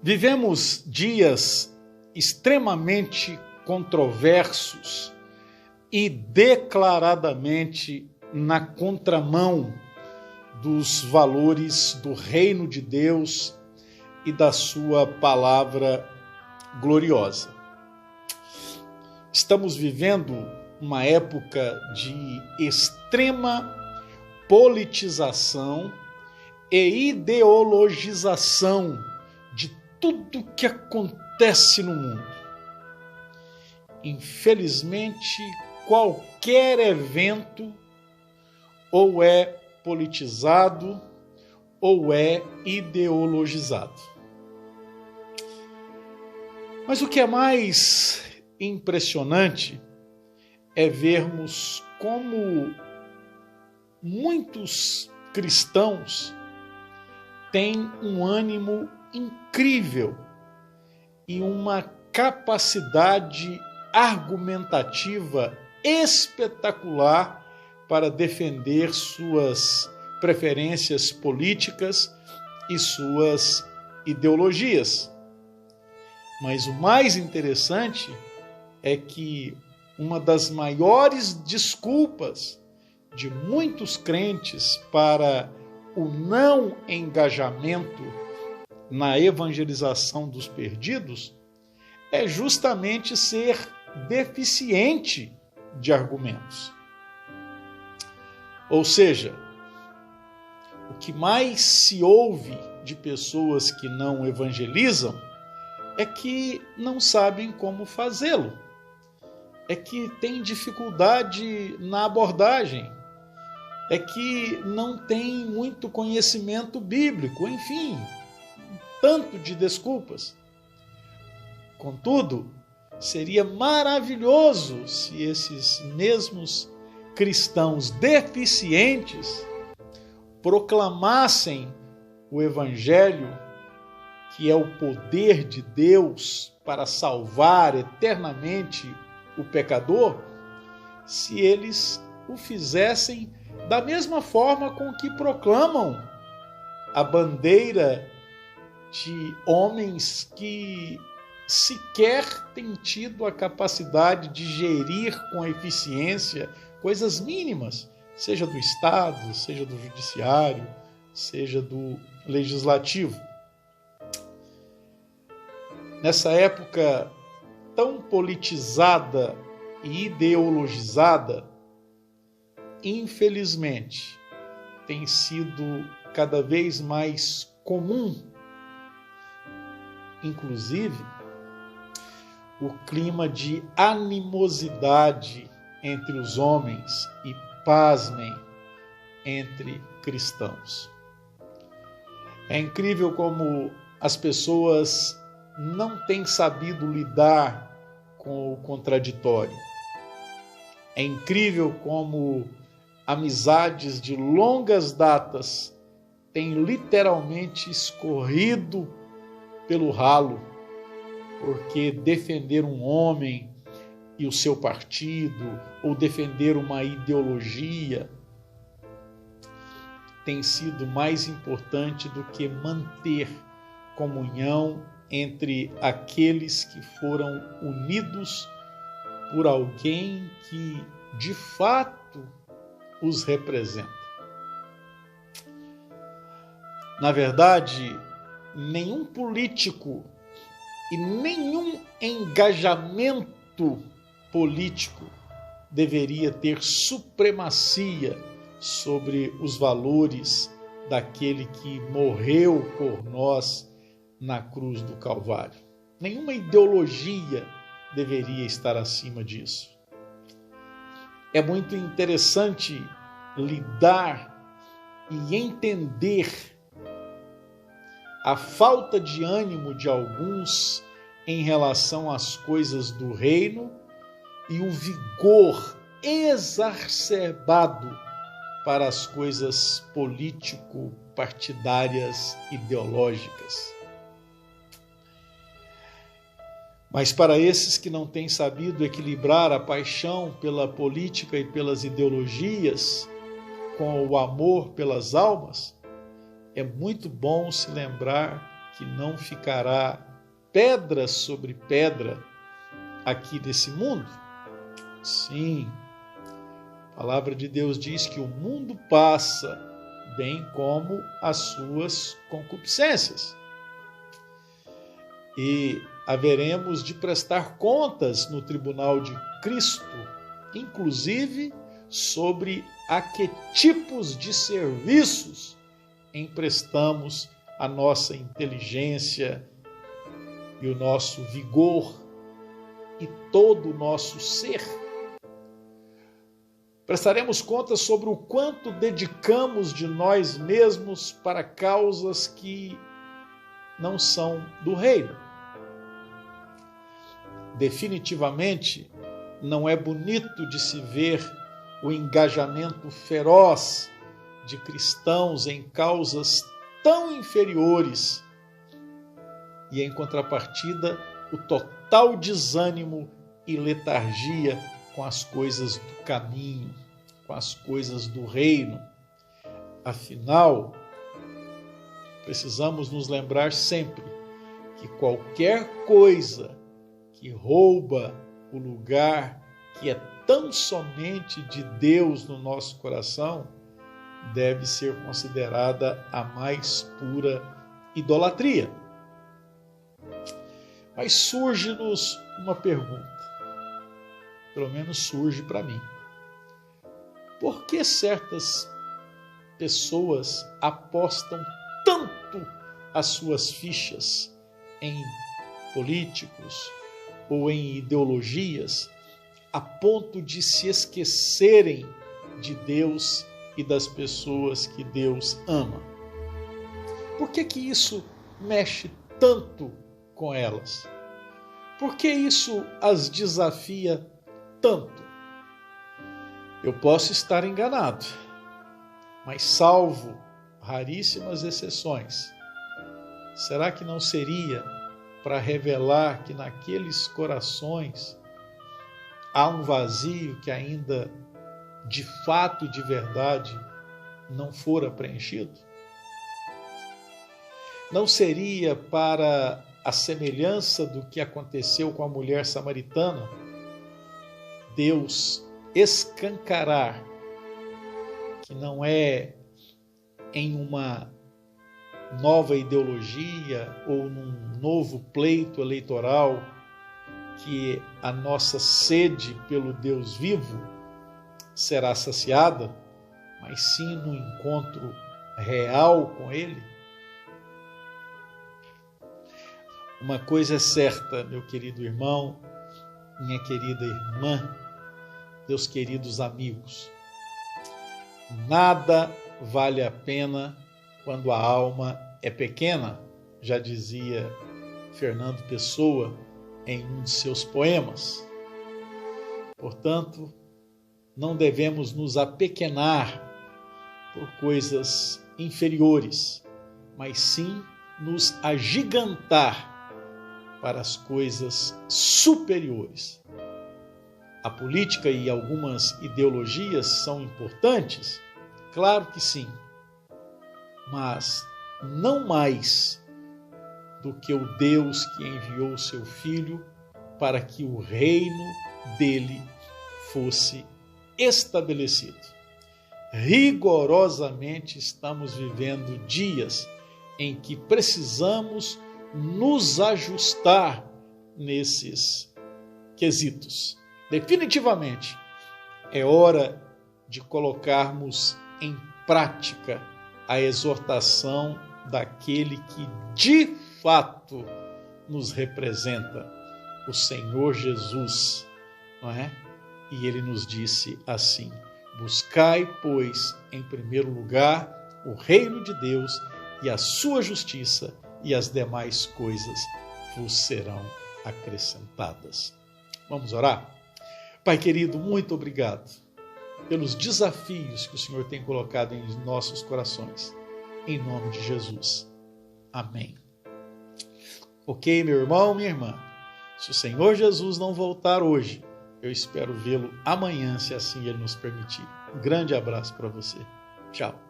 Vivemos dias extremamente controversos e declaradamente na contramão dos valores do reino de Deus e da sua palavra gloriosa. Estamos vivendo uma época de extrema politização e ideologização de tudo que acontece no mundo. Infelizmente, qualquer evento ou é politizado ou é ideologizado. Mas o que é mais impressionante é vermos como muitos cristãos têm um ânimo incrível e uma capacidade argumentativa espetacular para defender suas preferências políticas e suas ideologias. Mas o mais interessante é que uma das maiores desculpas de muitos crentes para o não engajamento na evangelização dos perdidos é justamente ser deficiente de argumentos. Ou seja, o que mais se ouve de pessoas que não evangelizam é que não sabem como fazê-lo, é que têm dificuldade na abordagem, é que não tem muito conhecimento bíblico, enfim, tanto de desculpas. Contudo, seria maravilhoso se esses mesmos cristãos deficientes proclamassem o Evangelho, que é o poder de Deus para salvar eternamente o pecador, se eles o fizessem da mesma forma com que proclamam a bandeira de homens que sequer têm tido a capacidade de gerir com eficiência coisas mínimas, seja do Estado, seja do Judiciário, seja do Legislativo. Nessa época tão politizada e ideologizada, infelizmente, tem sido cada vez mais comum, inclusive, o clima de animosidade entre os homens e, pasmem, entre cristãos. É incrível como as pessoas não têm sabido lidar com o contraditório. É incrível como amizades de longas datas têm literalmente escorrido pelo ralo, porque defender um homem e o seu partido, ou defender uma ideologia, tem sido mais importante do que manter comunhão entre aqueles que foram unidos por alguém que, de fato, os representa. Na verdade, nenhum político e nenhum engajamento político deveria ter supremacia sobre os valores daquele que morreu por nós na cruz do Calvário. Nenhuma ideologia deveria estar acima disso. É muito interessante lidar e entender a falta de ânimo de alguns em relação às coisas do reino e o vigor exacerbado para as coisas político-partidárias ideológicas. Mas para esses que não têm sabido equilibrar a paixão pela política e pelas ideologias com o amor pelas almas, é muito bom se lembrar que não ficará pedra sobre pedra aqui nesse mundo? Sim, a palavra de Deus diz que o mundo passa, bem como as suas concupiscências. E haveremos de prestar contas no tribunal de Cristo, inclusive sobre a que tipos de serviços emprestamos a nossa inteligência e o nosso vigor e todo o nosso ser. Prestaremos contas sobre o quanto dedicamos de nós mesmos para causas que não são do reino. Definitivamente, não é bonito de se ver o engajamento feroz de cristãos em causas tão inferiores e, em contrapartida, o total desânimo e letargia com as coisas do caminho, com as coisas do reino. Afinal, precisamos nos lembrar sempre que qualquer coisa que rouba o lugar que é tão somente de Deus no nosso coração deve ser considerada a mais pura idolatria. Mas surge-nos uma pergunta, pelo menos surge para mim. Por que certas pessoas apostam tanto as suas fichas em políticos ou em ideologias a ponto de se esquecerem de Deus e das pessoas que Deus ama? Por que isso mexe tanto com elas? Por que isso as desafia tanto? Eu posso estar enganado, mas salvo raríssimas exceções, será que não seria para revelar que naqueles corações há um vazio que ainda, de fato e de verdade, não fora preenchido? Não seria para a semelhança do que aconteceu com a mulher samaritana, Deus escancarar que não é em uma nova ideologia ou num novo pleito eleitoral que a nossa sede pelo Deus vivo será saciada, mas sim no encontro real com Ele? Uma coisa é certa, meu querido irmão, minha querida irmã, meus queridos amigos, nada vale a pena quando a alma é pequena, já dizia Fernando Pessoa em um de seus poemas. Portanto, não devemos nos apequenar por coisas inferiores, mas sim nos agigantar para as coisas superiores. A política e algumas ideologias são importantes? Claro que sim, mas não mais do que o Deus que enviou o seu Filho para que o reino dele fosse estabelecido. Rigorosamente estamos vivendo dias em que precisamos nos ajustar nesses quesitos. Definitivamente, é hora de colocarmos em prática a exortação daquele que de fato nos representa, o Senhor Jesus, não é? E ele nos disse assim: buscai, pois, em primeiro lugar o reino de Deus e a sua justiça, e as demais coisas vos serão acrescentadas. Vamos orar? Pai querido, muito obrigado pelos desafios que o Senhor tem colocado em nossos corações. Em nome de Jesus. Amém. Ok, meu irmão, minha irmã, se o Senhor Jesus não voltar hoje, eu espero vê-lo amanhã, se assim Ele nos permitir. Um grande abraço para você. Tchau.